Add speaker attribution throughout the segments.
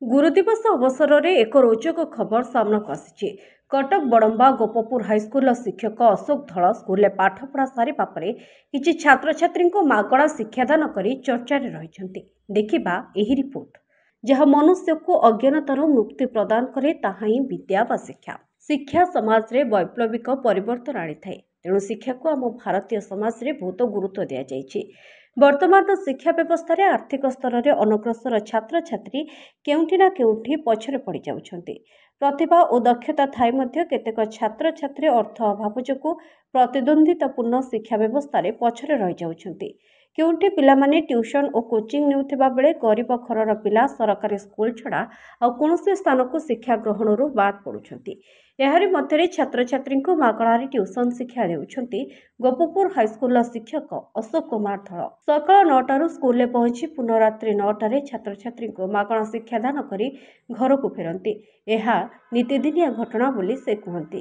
Speaker 1: ଗୁରୁଦିବସ ଅବସରରେ ଏକ ରୋଚକ ଖବର ସାମ୍ନାକୁ ଆସିଛି। କଟକ ବଡମ୍ବା ଗୋପପୁର ହାଇସ୍କୁଲର ଶିକ୍ଷକ ଅଶୋକ ଧଳ ସ୍କୁଲରେ ପାଠପଢ଼ା ସାରିବା ପରେ କିଛି ଛାତ୍ରଛାତ୍ରୀଙ୍କୁ ମାଗଣା ଶିକ୍ଷାଦାନ କରି ଚର୍ଚ୍ଚାରେ ରହିଛନ୍ତି। ଦେଖିବା ଏହି ରିପୋର୍ଟ, ଯାହା ମନୁଷ୍ୟକୁ ଅଜ୍ଞାନତାରୁ ମୁକ୍ତି ପ୍ରଦାନ କରେ, ତାହା ହିଁ ବିଦ୍ୟା ବା ଶିକ୍ଷା। ଶିକ୍ଷା ସମାଜରେ ବୈପ୍ଳବିକ ପରିବର୍ତ୍ତନ ଆଣିଥାଏ। ତେଣୁ ଶିକ୍ଷାକୁ ଆମ ଭାରତୀୟ ସମାଜରେ ବହୁତ ଗୁରୁତ୍ୱ ଦିଆଯାଇଛି। ବର୍ତ୍ତମାନର ଶିକ୍ଷା ବ୍ୟବସ୍ଥାରେ ଆର୍ଥିକ ସ୍ତରରେ ଅନଗ୍ରସର ଛାତ୍ରଛାତ୍ରୀ କେଉଁଠି ନା କେଉଁଠି ପଛରେ ପଡ଼ିଯାଉଛନ୍ତି। ପ୍ରତିଭା ଓ ଦକ୍ଷତା ଥାଇ ମଧ୍ୟ କେତେକ ଛାତ୍ରଛାତ୍ରୀ ଅର୍ଥ ଅଭାବ ଯୋଗୁଁ ପ୍ରତିଦ୍ୱନ୍ଦ୍ୱିତାପୂର୍ଣ୍ଣ ଶିକ୍ଷା ବ୍ୟବସ୍ଥାରେ ପଛରେ ରହିଯାଉଛନ୍ତି। କେଉଁଠି ପିଲାମାନେ ଟ୍ୟୁସନ ଓ କୋଚିଂ ନେଉଥିବା ବେଳେ ଗରିବ ଘରର ପିଲା ସରକାରୀ ସ୍କୁଲ ଛଡ଼ା ଆଉ କୌଣସି ସ୍ଥାନକୁ ଶିକ୍ଷା ଗ୍ରହଣରୁ ବାଦ୍ ପଡ଼ୁଛନ୍ତି। ଏହାରି ମଧ୍ୟରେ ଛାତ୍ରଛାତ୍ରୀଙ୍କୁ ମାଗଣାରେ ଟ୍ୟୁସନ ଶିକ୍ଷା ଦେଉଛନ୍ତି ଗୋପପୁର ହାଇସ୍କୁଲର ଶିକ୍ଷକ ଅଶୋକ କୁମାର ଧଳ। ସକାଳ 9ଟାରୁ ସ୍କୁଲରେ ପହଞ୍ଚି ପୁନଃରାତ୍ରି 9ଟାରେ ଛାତ୍ରଛାତ୍ରୀଙ୍କୁ ମାଗଣା ଶିକ୍ଷାଦାନ କରି ଘରକୁ ଫେରନ୍ତି। ଏହା ନିତିଦିନିଆ ଘଟଣା ବୋଲି ସେ କୁହନ୍ତି।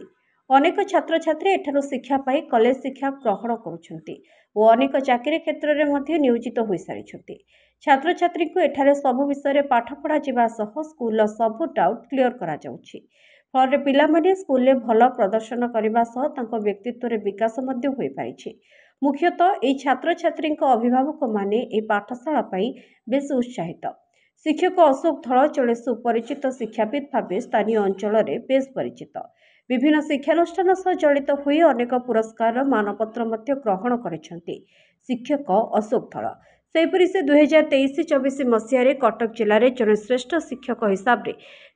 Speaker 1: ଅନେକ ଛାତ୍ରଛାତ୍ରୀ ଏଠାରୁ ଶିକ୍ଷା ପାଇ କଲେଜ ଶିକ୍ଷା ଗ୍ରହଣ କରୁଛନ୍ତି ଓ ଅନେକ ଚାକିରି କ୍ଷେତ୍ରରେ ମଧ୍ୟ ନିୟୋଜିତ ହୋଇସାରିଛନ୍ତି। ଛାତ୍ରଛାତ୍ରୀଙ୍କୁ ଏଠାରେ ସବୁ ବିଷୟରେ ପାଠ ପଢ଼ାଯିବା ସହ ସ୍କୁଲର ସବୁ ଡାଉଟ୍ କ୍ଲିୟର କରାଯାଉଛି। ଫଳରେ ପିଲାମାନେ ସ୍କୁଲରେ ଭଲ ପ୍ରଦର୍ଶନ କରିବା ସହ ତାଙ୍କ ବ୍ୟକ୍ତିତ୍ୱରେ ବିକାଶ ମଧ୍ୟ ହୋଇପାରିଛି। ମୁଖ୍ୟତଃ ଏହି ଛାତ୍ରଛାତ୍ରୀଙ୍କ ଅଭିଭାବକମାନେ ଏହି ପାଠଶାଳା ପାଇଁ ବେଶ ଉତ୍ସାହିତ। ଶିକ୍ଷକ ଅଶୋକ ଧଳ ଜଣେ ସୁପରିଚିତ ଶିକ୍ଷାବିତ ଭାବେ ସ୍ଥାନୀୟ ଅଞ୍ଚଳରେ ବେଶ ପରିଚିତ। ବିଭିନ୍ନ ଶିକ୍ଷାନୁଷ୍ଠାନ ସହ ଜଡ଼ିତ ହୋଇ ଅନେକ ପୁରସ୍କାରର ମାନପତ୍ର ମଧ୍ୟ ଗ୍ରହଣ କରିଛନ୍ତି ଶିକ୍ଷକ ଅଶୋକ ଧଳ। ସେହିପରି ସେ 2023-24 ମସିହାରେ କଟକ ଜିଲ୍ଲାରେ ଜଣେ ଶ୍ରେଷ୍ଠ ଶିକ୍ଷକ ହିସାବରେ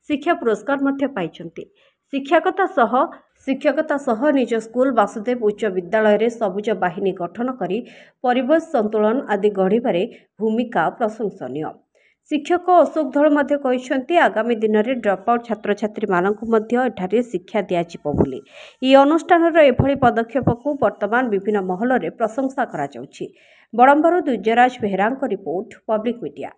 Speaker 1: ଶିକ୍ଷା ପୁରସ୍କାର ମଧ୍ୟ ପାଇଛନ୍ତି। ଶିକ୍ଷକତା ସହ ନିଜ ସ୍କୁଲ ବାସୁଦେବ ଉଚ୍ଚ ବିଦ୍ୟାଳୟରେ ସବୁଜ ବାହିନୀ ଗଠନ କରି ପରିବେଶ ସନ୍ତୁଳନ ଆଦି ଗଢ଼ିବାରେ ଭୂମିକା ପ୍ରଶଂସନୀୟ। ଶିକ୍ଷକ ଅଶୋକ ଧଳ ମଧ୍ୟ କହିଛନ୍ତି, ଆଗାମୀ ଦିନରେ ଡ୍ରପ୍ଆଉଟ୍ ଛାତ୍ରଛାତ୍ରୀମାନଙ୍କୁ ମଧ୍ୟ ଏଠାରେ ଶିକ୍ଷା ଦିଆଯିବ ବୋଲି। ଏହି ଅନୁଷ୍ଠାନର ଏଭଳି ପଦକ୍ଷେପକୁ ବର୍ତ୍ତମାନ ବିଭିନ୍ନ ମହଲରେ ପ୍ରଶଂସା କରାଯାଉଛି। ବଡମ୍ବାରୁ ଦ୍ୱିଜରାଜ ବେହେରାଙ୍କ ରିପୋର୍ଟ, ପବ୍ଲିକ ମିଡିଆ।